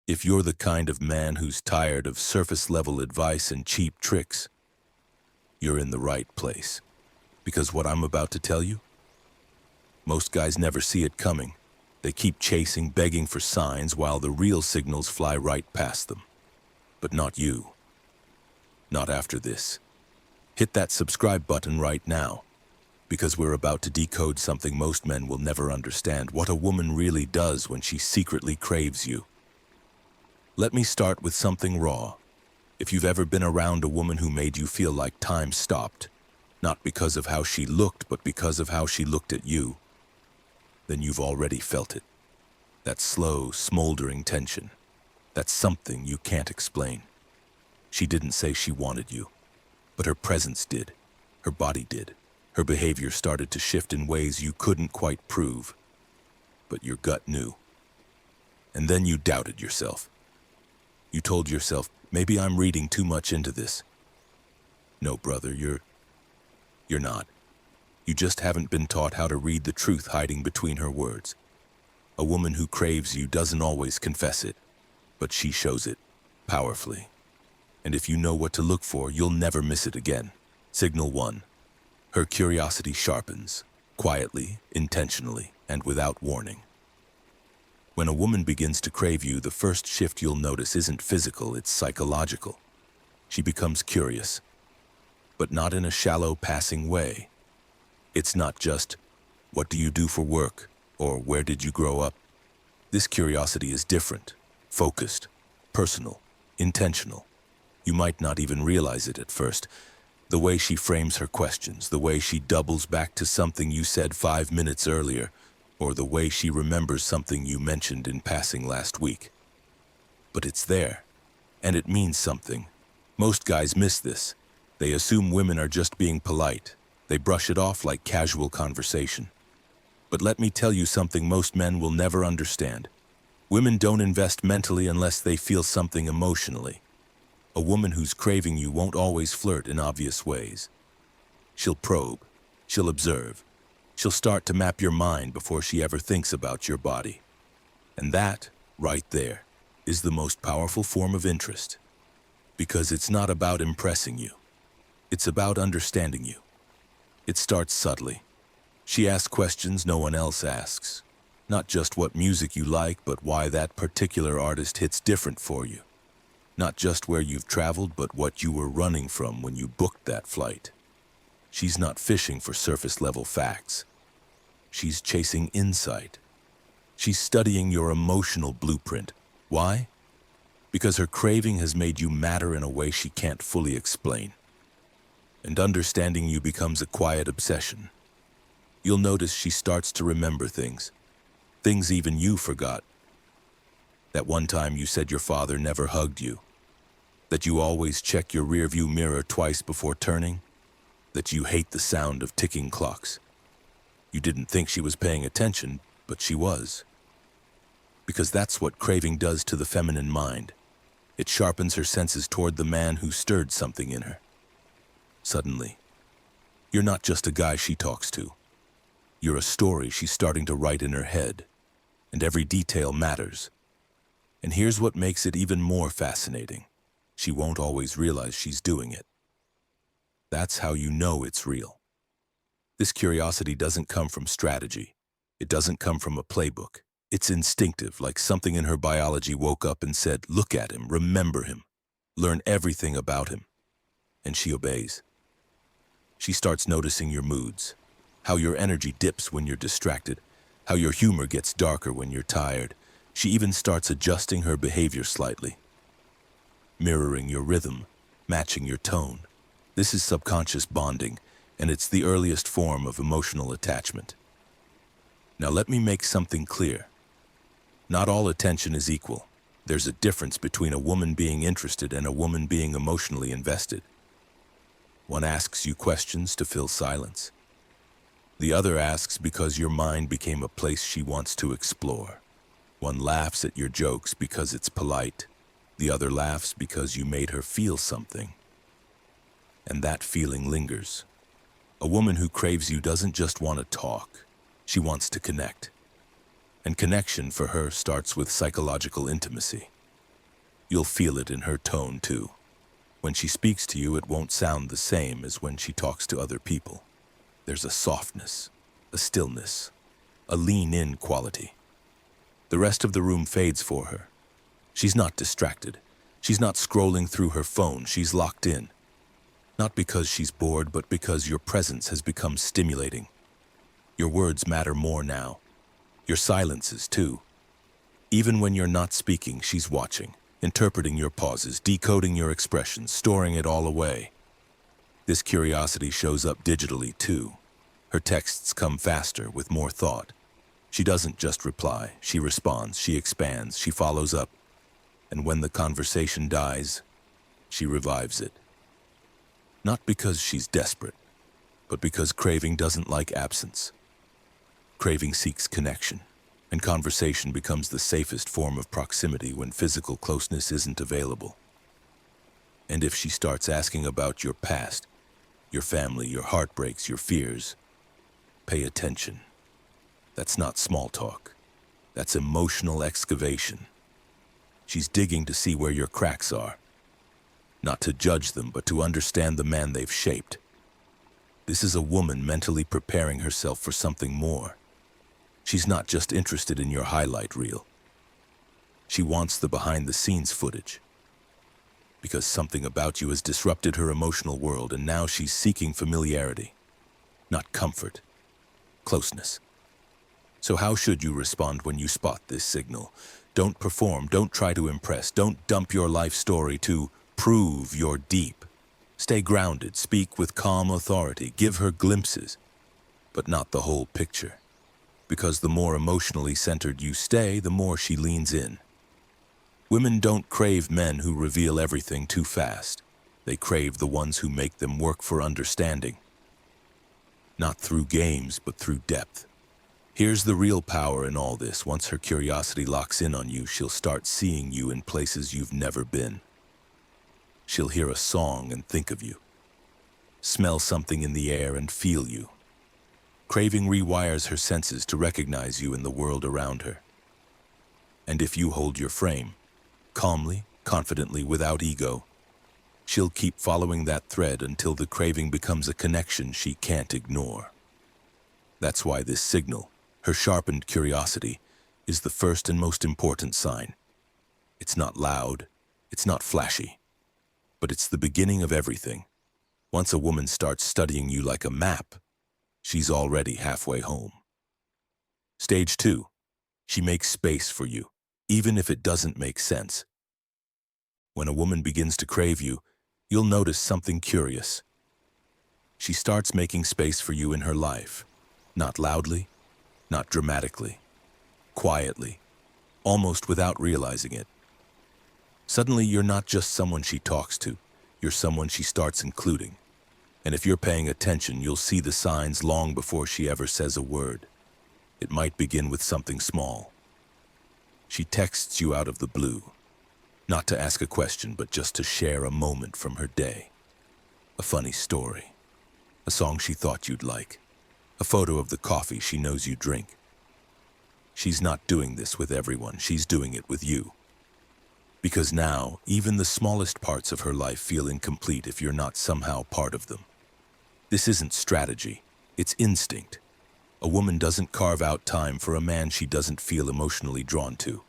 If you're the kind of man who's tired of surface-level advice and cheap tricks, you're in the right place. Because what I'm about to tell you, most guys never see it coming. They keep chasing, begging for signs while the real signals fly right past them. But not you. Not after this. Hit that subscribe button right now, because we're about to decode something most men will never understand, what a woman really does when she secretly craves you. Let me start with something raw. If you've ever been around a woman who made you feel like time stopped, not because of how she looked, but because of how she looked at you, then you've already felt it. That slow, smoldering tension. That's something you can't explain. She didn't say she wanted you, but her presence did. Her body did. Her behavior started to shift in ways you couldn't quite prove, but your gut knew. And then you doubted yourself. You told yourself, maybe I'm reading too much into this. No, brother, you're not. You just haven't been taught how to read the truth hiding between her words. A woman who craves you doesn't always confess it, but she shows it powerfully. And if you know what to look for, you'll never miss it again. Signal 1. Her curiosity sharpens, quietly, intentionally, and without warning. When a woman begins to crave you, the first shift you'll notice isn't physical, it's psychological. She becomes curious, but not in a shallow, passing way. It's not just, what do you do for work, or where did you grow up? This curiosity is different, focused, personal, intentional. You might not even realize it at first. The way she frames her questions, the way she doubles back to something you said 5 minutes earlier, or the way she remembers something you mentioned in passing last week. But it's there, and it means something. Most guys miss this. They assume women are just being polite. They brush it off like casual conversation. But let me tell you something most men will never understand. Women don't invest mentally unless they feel something emotionally. A woman who's craving you won't always flirt in obvious ways. She'll probe. She'll observe. She'll start to map your mind before she ever thinks about your body. And that, right there, is the most powerful form of interest. Because it's not about impressing you. It's about understanding you. It starts subtly. She asks questions no one else asks. Not just what music you like, but why that particular artist hits different for you. Not just where you've traveled, but what you were running from when you booked that flight. She's not fishing for surface-level facts. She's chasing insight. She's studying your emotional blueprint. Why? Because her craving has made you matter in a way she can't fully explain. And understanding you becomes a quiet obsession. You'll notice she starts to remember things even you forgot. That one time you said your father never hugged you. That you always check your rearview mirror twice before turning. That you hate the sound of ticking clocks. You didn't think she was paying attention, but she was. Because that's what craving does to the feminine mind. It sharpens her senses toward the man who stirred something in her. Suddenly, you're not just a guy she talks to. You're a story she's starting to write in her head, and every detail matters. And here's what makes it even more fascinating. She won't always realize she's doing it. That's how you know it's real. This curiosity doesn't come from strategy. It doesn't come from a playbook. It's instinctive, like something in her biology woke up and said, look at him, remember him, learn everything about him. And she obeys. She starts noticing your moods, how your energy dips when you're distracted, how your humor gets darker when you're tired. She even starts adjusting her behavior slightly, mirroring your rhythm, matching your tone. This is subconscious bonding, and it's the earliest form of emotional attachment. Now let me make something clear. Not all attention is equal. There's a difference between a woman being interested and a woman being emotionally invested. One asks you questions to fill silence. The other asks because your mind became a place she wants to explore. One laughs at your jokes because it's polite. The other laughs because you made her feel something. And that feeling lingers. A woman who craves you doesn't just want to talk. She wants to connect. And connection for her starts with psychological intimacy. You'll feel it in her tone, too. When she speaks to you, it won't sound the same as when she talks to other people. There's a softness, a stillness, a lean-in quality. The rest of the room fades for her. She's not distracted. She's not scrolling through her phone. She's locked in. Not because she's bored, but because your presence has become stimulating. Your words matter more now. Your silences, too. Even when you're not speaking, she's watching, interpreting your pauses, decoding your expressions, storing it all away. This curiosity shows up digitally, too. Her texts come faster, with more thought. She doesn't just reply. She responds, she expands, she follows up. And when the conversation dies, she revives it. Not because she's desperate, but because craving doesn't like absence. Craving seeks connection, and conversation becomes the safest form of proximity when physical closeness isn't available. And if she starts asking about your past, your family, your heartbreaks, your fears, pay attention. That's not small talk. That's emotional excavation. She's digging to see where your cracks are. Not to judge them, but to understand the man they've shaped. This is a woman mentally preparing herself for something more. She's not just interested in your highlight reel. She wants the behind-the-scenes footage. Because something about you has disrupted her emotional world, and now she's seeking familiarity, not comfort, closeness. So how should you respond when you spot this signal? Don't perform, don't try to impress, don't dump your life story to prove you're deep. Stay grounded, speak with calm authority, give her glimpses, but not the whole picture. Because the more emotionally centered you stay, the more she leans in. Women don't crave men who reveal everything too fast. They crave the ones who make them work for understanding. Not through games, but through depth. Here's the real power in all this. Once her curiosity locks in on you, she'll start seeing you in places you've never been. She'll hear a song and think of you. Smell something in the air and feel you. Craving rewires her senses to recognize you in the world around her. And if you hold your frame, calmly, confidently, without ego, she'll keep following that thread until the craving becomes a connection she can't ignore. That's why this signal, her sharpened curiosity, is the first and most important sign. It's not loud, it's not flashy, but it's the beginning of everything. Once a woman starts studying you like a map, she's already halfway home. Stage 2. She makes space for you, even if it doesn't make sense. When a woman begins to crave you, you'll notice something curious. She starts making space for you in her life. Not loudly, not dramatically, quietly, almost without realizing it. Suddenly, you're not just someone she talks to, you're someone she starts including. And if you're paying attention, you'll see the signs long before she ever says a word. It might begin with something small. She texts you out of the blue, not to ask a question, but just to share a moment from her day. A funny story, a song she thought you'd like, a photo of the coffee she knows you drink. She's not doing this with everyone, she's doing it with you. Because now, even the smallest parts of her life feel incomplete if you're not somehow part of them. This isn't strategy, it's instinct. A woman doesn't carve out time for a man she doesn't feel emotionally drawn to.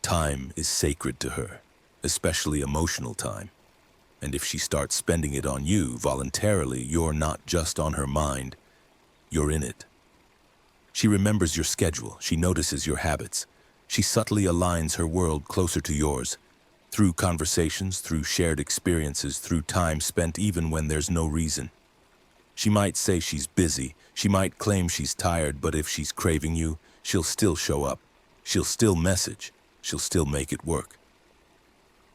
Time is sacred to her, especially emotional time. And if she starts spending it on you voluntarily, you're not just on her mind, you're in it. She remembers your schedule, she notices your habits. She subtly aligns her world closer to yours, through conversations, through shared experiences, through time spent even when there's no reason. She might say she's busy, she might claim she's tired, but if she's craving you, she'll still show up. She'll still message. She'll still make it work.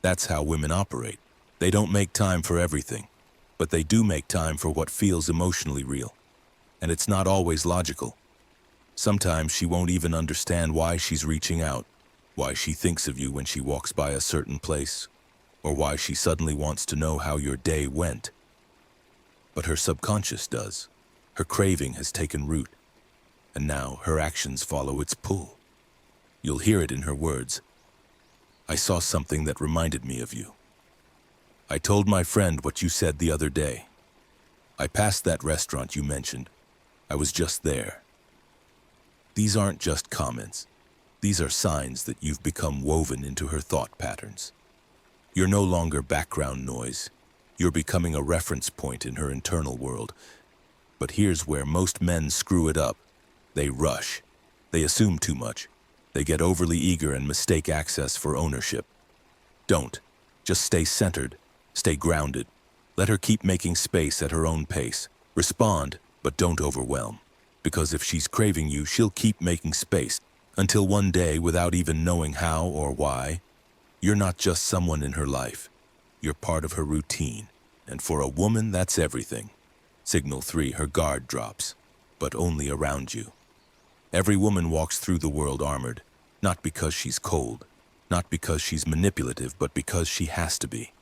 That's how women operate. They don't make time for everything, but they do make time for what feels emotionally real. And it's not always logical. Sometimes she won't even understand why she's reaching out, why she thinks of you when she walks by a certain place, or why she suddenly wants to know how your day went. But her subconscious does. Her craving has taken root, and now her actions follow its pull. You'll hear it in her words. I saw something that reminded me of you. I told my friend what you said the other day. I passed that restaurant you mentioned. I was just there. These aren't just comments. These are signs that you've become woven into her thought patterns. You're no longer background noise. You're becoming a reference point in her internal world. But here's where most men screw it up. They rush. They assume too much. They get overly eager and mistake access for ownership. Don't. Just stay centered. Stay grounded. Let her keep making space at her own pace. Respond, but don't overwhelm. Because if she's craving you, she'll keep making space until one day, without even knowing how or why, you're not just someone in her life. You're part of her routine. And for a woman, that's everything. Signal 3, her guard drops, but only around you. Every woman walks through the world armored, not because she's cold, not because she's manipulative, but because she has to be.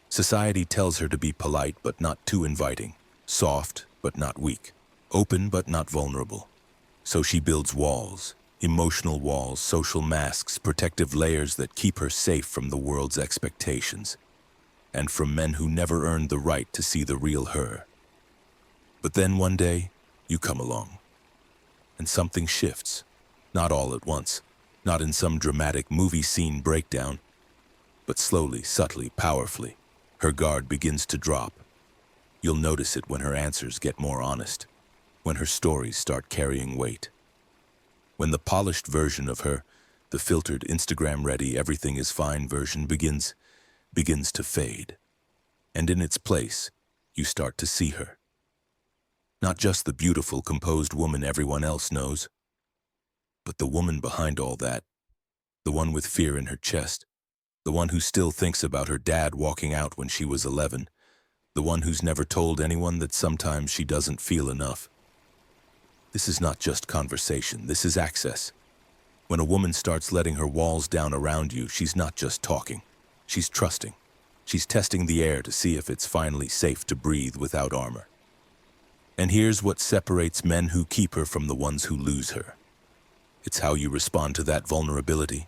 Society tells her to be polite but not too inviting, soft but not weak, open but not vulnerable. So she builds walls, emotional walls, social masks, protective layers that keep her safe from the world's expectations, and from men who never earned the right to see the real her. But then one day, you come along, and something shifts, not all at once, not in some dramatic movie scene breakdown, but slowly, subtly, powerfully. Her guard begins to drop. You'll notice it when her answers get more honest, when her stories start carrying weight, when the polished version of her, the filtered, Instagram-ready, everything-is-fine version begins to fade. And in its place, you start to see her. Not just the beautiful, composed woman everyone else knows, but the woman behind all that, the one with fear in her chest, the one who still thinks about her dad walking out when she was 11, the one who's never told anyone that sometimes she doesn't feel enough. This is not just conversation, this is access. When a woman starts letting her walls down around you, she's not just talking, she's trusting. She's testing the air to see if it's finally safe to breathe without armor. And here's what separates men who keep her from the ones who lose her. It's how you respond to that vulnerability.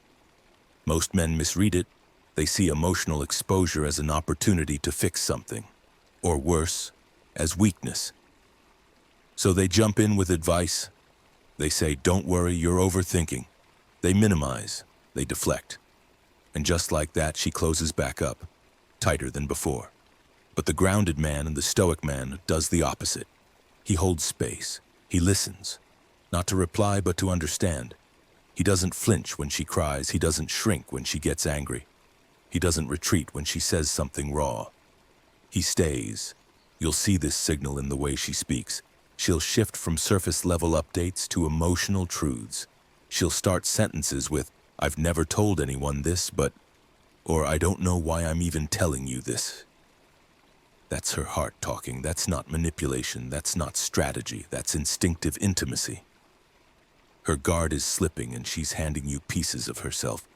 Most men misread it. They see emotional exposure as an opportunity to fix something, or worse, as weakness. So they jump in with advice. They say, "Don't worry, you're overthinking." They minimize, they deflect. And just like that, she closes back up, tighter than before. But the grounded man and the stoic man does the opposite. He holds space. He listens, not to reply, but to understand. He doesn't flinch when she cries. He doesn't shrink when she gets angry. He doesn't retreat when she says something raw. He stays. You'll see this signal in the way she speaks. She'll shift from surface-level updates to emotional truths. She'll start sentences with, "I've never told anyone this, but," or "I don't know why I'm even telling you this." That's her heart talking. That's not manipulation. That's not strategy. That's instinctive intimacy. Her guard is slipping and she's handing you pieces of herself.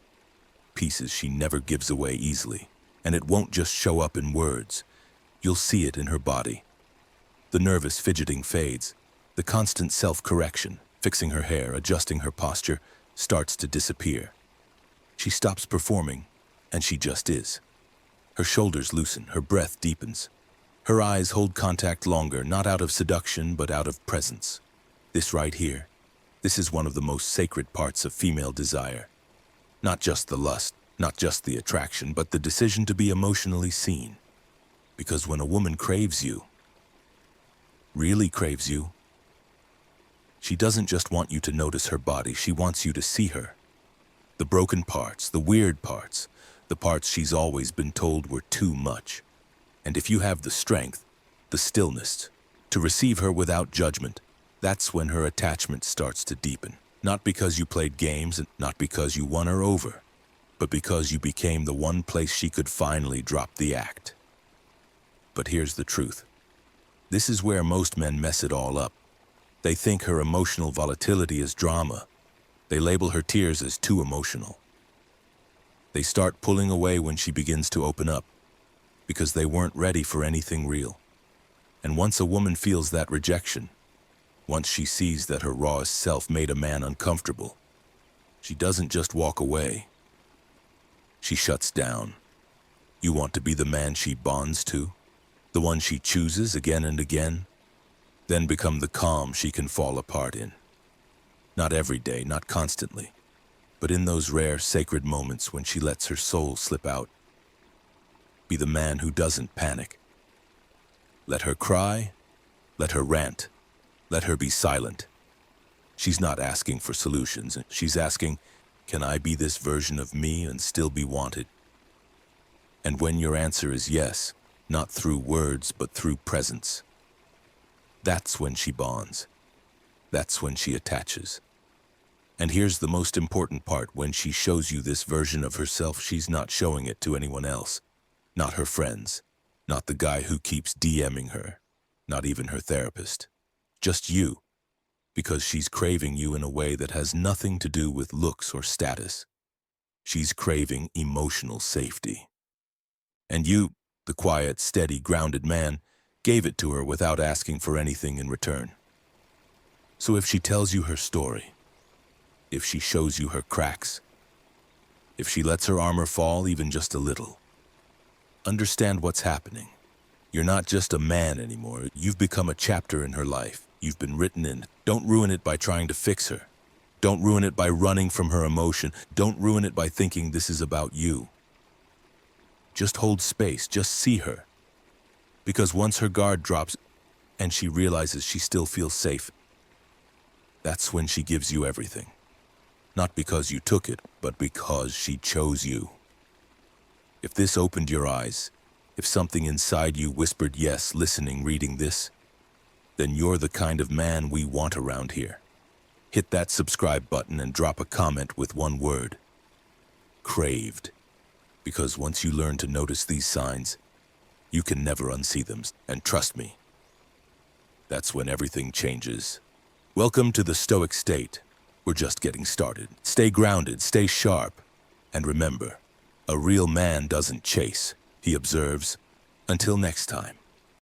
Pieces she never gives away easily. And it won't just show up in words. You'll see it in her body. The nervous fidgeting fades. The constant self-correction, fixing her hair, adjusting her posture, starts to disappear. She stops performing, and she just is. Her shoulders loosen, her breath deepens. Her eyes hold contact longer, not out of seduction, but out of presence. This right here, this is one of the most sacred parts of female desire. Not just the lust, not just the attraction, but the decision to be emotionally seen. Because when a woman craves you, really craves you, she doesn't just want you to notice her body, she wants you to see her. The broken parts, the weird parts, the parts she's always been told were too much. And if you have the strength, the stillness, to receive her without judgment, that's when her attachment starts to deepen. Not because you played games and not because you won her over, but because you became the one place she could finally drop the act. But here's the truth. This is where most men mess it all up. They think her emotional volatility is drama. They label her tears as too emotional. They start pulling away when she begins to open up, because they weren't ready for anything real. And once a woman feels that rejection, once she sees that her rawest self made a man uncomfortable, she doesn't just walk away. She shuts down. You want to be the man she bonds to, the one she chooses again and again, then become the calm she can fall apart in. Not every day, not constantly, but in those rare, sacred moments when she lets her soul slip out. Be the man who doesn't panic. Let her cry, let her rant, let her be silent. She's not asking for solutions. She's asking, can I be this version of me and still be wanted? And when your answer is yes, not through words, but through presence, that's when she bonds. That's when she attaches. And here's the most important part. When she shows you this version of herself, she's not showing it to anyone else. Not her friends. Not the guy who keeps DMing her. Not even her therapist. Just you. Because she's craving you in a way that has nothing to do with looks or status. She's craving emotional safety. And you, the quiet, steady, grounded man, gave it to her without asking for anything in return. So if she tells you her story, if she shows you her cracks, if she lets her armor fall even just a little, understand what's happening. You're not just a man anymore. You've become a chapter in her life. You've been written in. Don't ruin it by trying to fix her. Don't ruin it by running from her emotion. Don't ruin it by thinking this is about you. Just hold space. Just see her. Because once her guard drops and she realizes she still feels safe, that's when she gives you everything. Not because you took it, but because she chose you. If this opened your eyes, if something inside you whispered yes, listening, reading this, then you're the kind of man we want around here. Hit that subscribe button and drop a comment with one word. Craved. Because once you learn to notice these signs, you can never unsee them. And trust me, that's when everything changes. Welcome to the Stoic state. We're just getting started. Stay grounded, stay sharp, and remember, a real man doesn't chase, he observes. Until next time.